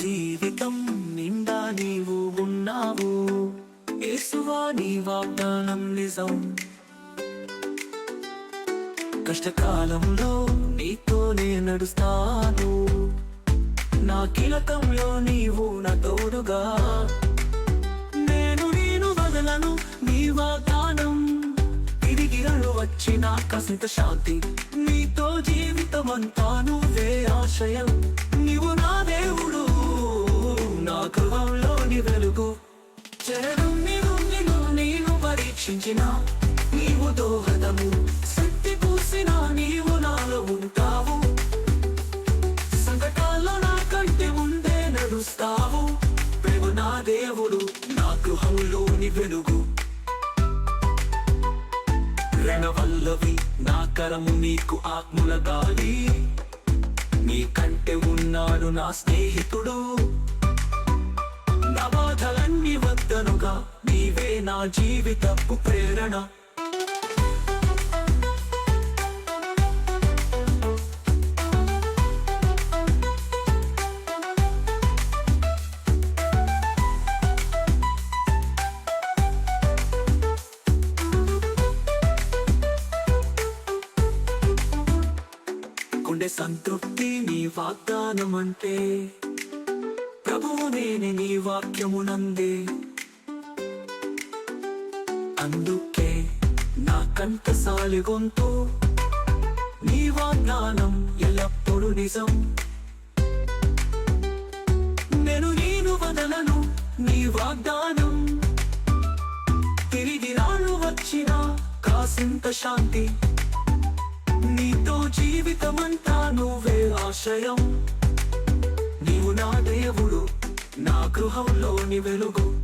జీవితం నిండా నీవు ఉన్నావు. యేసువా నీ వాగ్దానం నిజం. కష్టకాలంలో నీతోనే నడుస్తాను. నా కీలకంలో నీవు నా తోడుగా. నేను వదలను నీ వాగ్దానం. తిరిగి వచ్చిన కాసింత శాంతి. నీతో జీవితమంతా నువ్వే ఆశయం. నీవు నా దేవుడు, నా గృహంలోని వెలుగు. చరణం నేను పరీక్షించిన నీవు దోహదము. శక్తి పూసిన నీవు నాలో ఉంటావు. సంకటాల్లో నా కంటే ముందే నడుస్తావు. ప్రేమ నా దేవుడు, నా గృహంలోని వెలుగు. రణవల్లవి నా కరము నీకు ఆత్ముల గాలి. నీ కంటే ఉన్నాడు నా స్నేహితుడు. నా బాధలన్నీ వద్దనుగా, నీవే నా జీవితపు ప్రేరణ. గుండె సంతృప్తి నీ వాగ్దానం అంటే, ప్రభువు నేనే నీ వాక్యమునందే. అందుకే నా కంఠసాలి గొంతు, నీ వాగ్దానం ఎల్లప్పుడూ నిజం. నేను వదలను నీ వాగ్దానం. తిరిగి రాను వచ్చిన కాసింత శాంతి. నీతో జీవితమంతా నువ్వే ఆశయం. నీవు నా దేవుడు, నా గృహంలోని వెలుగు.